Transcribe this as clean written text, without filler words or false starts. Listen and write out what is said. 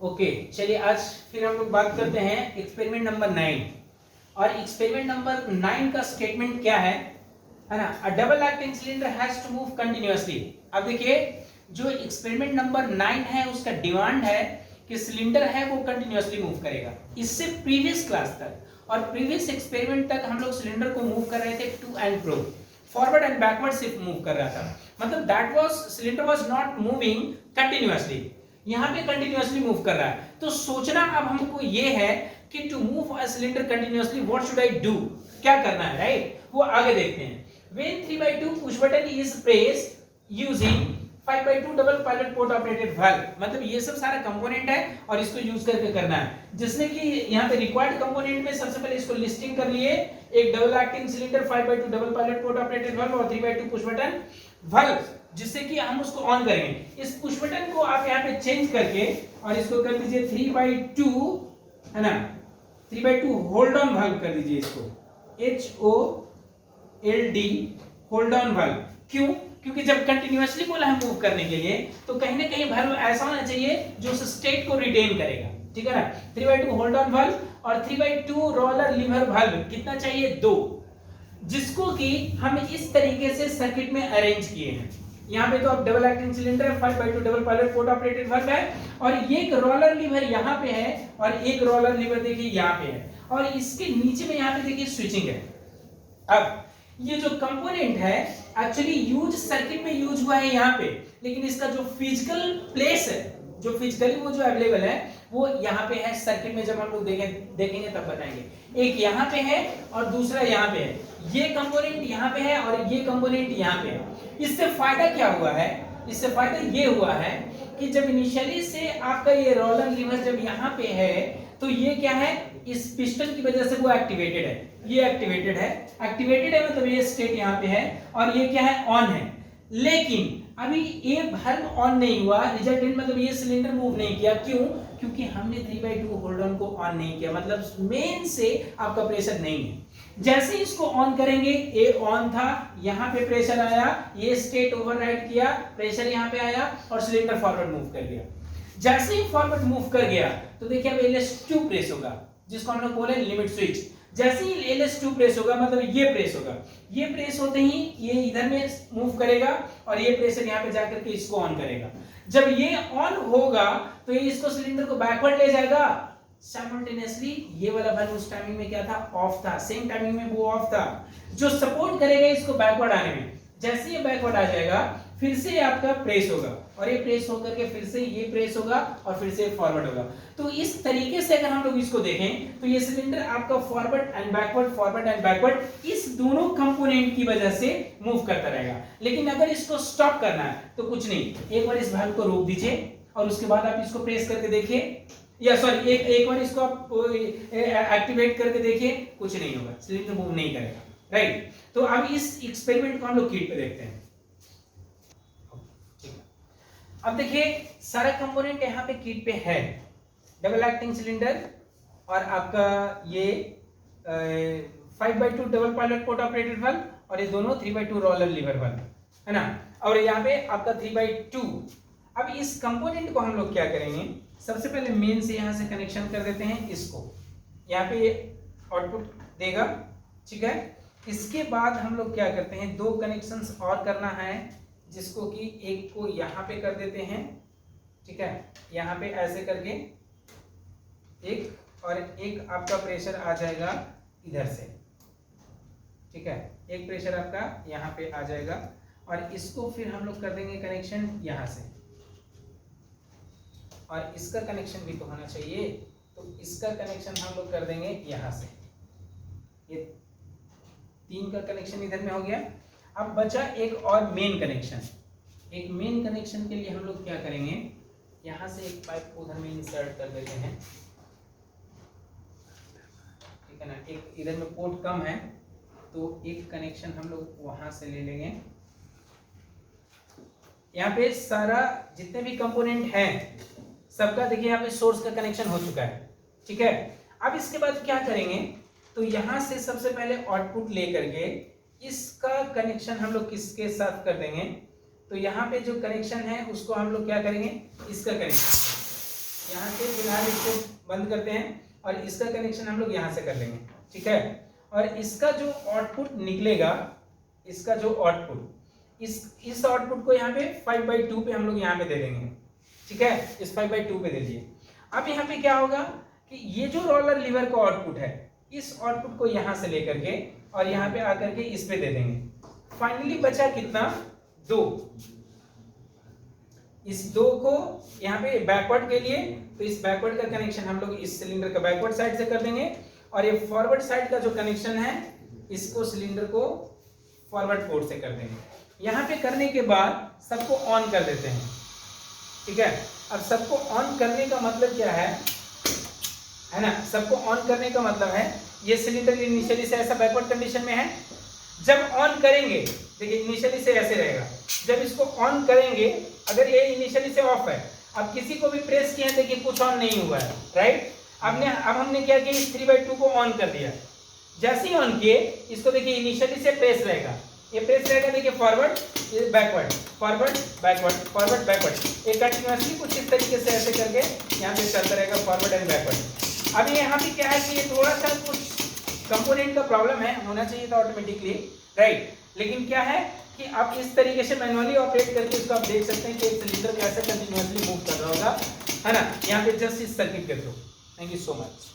Okay चलिए आज फिर हम लोग बात करते हैं एक्सपेरिमेंट नंबर 9। और एक्सपेरिमेंट नंबर 9 का स्टेटमेंट क्या है ना, a double acting cylinder has to move continuously. अब देखिए जो एक्सपेरिमेंट नंबर 9 है उसका डिमांड है कि सिलेंडर है वो कंटिन्यूअसली मूव करेगा। इससे प्रीवियस क्लास तक और प्रीवियस एक्सपेरिमेंट तक हम लोग सिलेंडर को मूव कर रहे थे to and fro, forward and backward सिर्फ मूव कर रहा था, मतलब that was cylinder was not moving continuously. यहाँ पे कंटिन्यूअसली मूव कर रहा है। तो सोचना अब हमको ये है कि to move a cylinder continuously what should I do, क्या करना है, राइट? वो आगे देखते हैं। When 3/2 push button is pressed using 5/2 double pilot port operated valve, मतलब ये सब सारा कंपोनेंट है और इसको यूज करके करना है, जिसमें कि यहाँ पे रिक्वायर्ड कंपोनेंट में सबसे पहले इसको लिस्टिंग कर लिए। एक double acting cylinder, 5/2 double pilot port operated valve और 3/2 पुश बटन वाल्व, जिससे कि हम उसको ऑन करेंगे। इस पुश बटन को आप यहाँ पे चेंज करके और इसको कर दीजिए 3/2, है ना, 3/2 होल्ड ऑन वाल्व कर दीजिए इसको, HOLD होल्ड ऑन वाल्व। क्यों? क्योंकि जब कंटिन्यूअसली बोला है मूव करने के लिए तो कहीं ना कहीं वाल्व ऐसा होना चाहिए जो उस स्टेट को रिटेन करेगा, ठीक है ना। 3/2 होल्ड ऑन वाल्व और 3/2 रोलर लीवर वाल्व कितना चाहिए? 2, जिसको कि हम इस तरीके से सर्किट में अरेंज किए हैं। यहाँ पे तो अब double acting cylinder 5/2 double pilot port operated valve है और एक रोलर लीवर यहाँ पे है और एक रोलर लीवर देखिए यहाँ पे है और इसके नीचे में यहाँ पे देखिए स्विचिंग है। अब ये जो कंपोनेंट है एक्चुअली यूज सर्किट में यूज हुआ है यहाँ पे, लेकिन इसका जो फिजिकल प्लेस है, जो फिजिकली वो जो अवेलेबल है वो यहाँ पे है सर्किट में। जब हम लोग देखेंगे तब बताएंगे। एक यहाँ पे है और दूसरा यहाँ पे है, ये कंपोनेंट यहाँ पे है और ये कंपोनेंट यहाँ पे है। इससे फायदा क्या हुआ है? इससे फायदा ये हुआ है कि जब इनिशियली से आपका ये रोलर लीवर जब यहाँ पे है तो ये क्या है, इस पिस्टन की वजह से वो एक्टिवेटेड है, ये एक्टिवेटेड है मतलब ये स्टेट यहाँ पे है और ये क्या है, ऑन है। लेकिन अभी ये वाल्व ऑन नहीं हुआ, रिजल्टेंट मतलब ये सिलेंडर मूव नहीं किया। क्यों? क्योंकि हमने 3/2 होल्ड ऑन को ऑन नहीं किया, मतलब मेन से आपका प्रेशर नहीं है। जैसे इसको ऑन करेंगे, ये ऑन था, यहाँ पे प्रेशर आया, ये स्टेट ओवरराइड किया, प्रेशर यहाँ पे आया और सिलेंडर फॉरवर्ड मूव कर गया। जैसे ही फॉरवर्ड मूव कर गया तो देखिए अब LS2 प्रेस होगा, जिसको हम लोग बोले लिमिट स्विच। जैसे ही LS2 प्रेस होगा मतलब ये प्रेस होगा, ये प्रेस होते ही ये इधर में मूव करेगा और ये प्रेशर यहाँ पे जाकर के इसको ऑन करेगा। जब ये ऑन होगा तो ये इसको सिलेंडर को बैकवर्ड ले जाएगा। साइमल्टेनियसली ये वाला वाल्व उस टाइमिंग में क्या था, ऑफ था, सेम टाइमिंग में वो ऑफ था, जो सपोर्ट करेगा इसको बैकवर्ड आने में। जैसे ये बैकवर्ड आ जाएगा फिर से आपका प्रेस होगा और ये प्रेस होकर के फिर से ये प्रेस होगा और फिर से फॉरवर्ड होगा। तो इस तरीके से अगर हम लोग इसको देखें तो ये सिलेंडर आपका फॉरवर्ड एंड बैकवर्ड इस दोनों कंपोनेंट की वजह से मूव करता रहेगा। लेकिन अगर इसको स्टॉप करना है तो कुछ नहीं, एक बार इस वाल्व को रोक दीजिए और उसके बाद आप इसको प्रेस करके देखिए, या सॉरी एक बार इसको आप एक्टिवेट करके देखिए, कुछ नहीं होगा, सिलेंडर मूव नहीं करेगा, राइट। तो अब इस एक्सपेरिमेंट को हम लोग किट पे देखते हैं। अब देखिए सारा कंपोनेंट यहाँ पे किट पे है, डबल एक्टिंग सिलेंडर और आपका ये 5/2 double pilot port operated valve और ये दोनों 3/2 रोलर लीवर वाल्व, है ना, और यहाँ पे आपका 3/2। अब इस कंपोनेंट को हम लोग क्या करेंगे, सबसे पहले मेन से यहाँ से कनेक्शन कर देते हैं, इसको यहाँ पे आउटपुट देगा, ठीक है। इसके बाद हम लोग क्या करते हैं, 2 कनेक्शंस और करना है, जिसको कि एक को यहाँ पे कर देते हैं, ठीक है, यहाँ पे ऐसे करके एक, और एक आपका प्रेशर आ जाएगा इधर से, ठीक है, एक प्रेशर आपका यहाँ पे आ जाएगा और इसको फिर हम लोग कर देंगे कनेक्शन यहाँ से, और इसका कनेक्शन भी तो होना चाहिए, तो इसका कनेक्शन हम लोग कर देंगे यहाँ से। ये 3 का कनेक्शन इधर में हो गया। अब बचा एक और मेन कनेक्शन। एक मेन कनेक्शन के लिए हम लोग क्या करेंगे, यहाँ से एक पाइप उधर में इंसर्ट कर देते हैं, ठीक है ना। एक इधर में पोर्ट कम है तो एक कनेक्शन हम लोग वहां से ले लेंगे। यहाँ पे सारा जितने भी कंपोनेंट हैं सबका देखिए यहाँ पे सोर्स का कनेक्शन हो चुका है, ठीक है। अब इसके बाद क्या करेंगे, तो यहाँ से सबसे पहले आउटपुट ले करके इसका कनेक्शन हम लोग किसके साथ कर देंगे, तो यहाँ पे जो कनेक्शन है उसको हम लोग क्या करेंगे, इसका कनेक्शन यहाँ पे फिलहाल इसको बंद करते हैं और इसका कनेक्शन हम लोग यहाँ से कर लेंगे, ठीक है। और इसका जो आउटपुट निकलेगा, इसका जो आउटपुट, इस आउटपुट को यहाँ पे 5/2 पे हम लोग यहाँ पे दे देंगे, ठीक है। इस 5/2 पे दे दिए। अब यहाँ पे क्या होगा कि ये जो रोलर लीवर का आउटपुट है, इस आउटपुट को यहाँ से लेकर के और यहाँ पे आकर के इस पे दे देंगे। फाइनली बचा कितना, 2। इस 2 को यहाँ पे बैकवर्ड के लिए, तो इस बैकवर्ड का कनेक्शन हम लोग इस सिलेंडर का बैकवर्ड साइड से कर देंगे और ये फॉरवर्ड साइड का जो कनेक्शन है इसको सिलेंडर को फॉरवर्ड पोर्ट से कर देंगे। यहाँ पे करने के बाद सबको ऑन कर देते हैं, ठीक है। अब सबको ऑन करने का मतलब क्या है ना, सबको ऑन करने का मतलब है ये सिलेंडर इनिशियली से ऐसा बैकवर्ड कंडीशन में है। जब ऑन करेंगे, देखिए इनिशियली से ऐसे रहेगा, जब इसको ऑन करेंगे, अगर ये इनिशियली से ऑफ है, अब किसी को भी प्रेस किया देखिए कुछ ऑन नहीं हुआ है, राइट। अब हमने क्या किया, इस 3/2 को ऑन कर दिया। जैसे ही ऑन किए इसको देखिए इनिशियली से प्रेस रहेगा, ये प्रेस रहेगा, देखिए फॉरवर्ड, ये backward, forward backward, forward backward, ये कंटिन्यूअसली कुछ इस तरीके से ऐसे करके यहाँ पे चलता रहेगा, फॉरवर्ड एंड बैकवर्ड। अब यहाँ पे क्या है कि ये थोड़ा सा कुछ कंपोनेंट का प्रॉब्लम है, होना चाहिए था ऑटोमेटिकली, राइट। लेकिन क्या है कि आप इस तरीके से मैनुअली ऑपरेट करके इसको आप देख सकते हैं कि एक सिलेंडर कैसे कंटिन्यूअसली मूव कर रहा होगा, है ना, यहाँ पे जस्ट इस सर्किट के through. Thank you so much.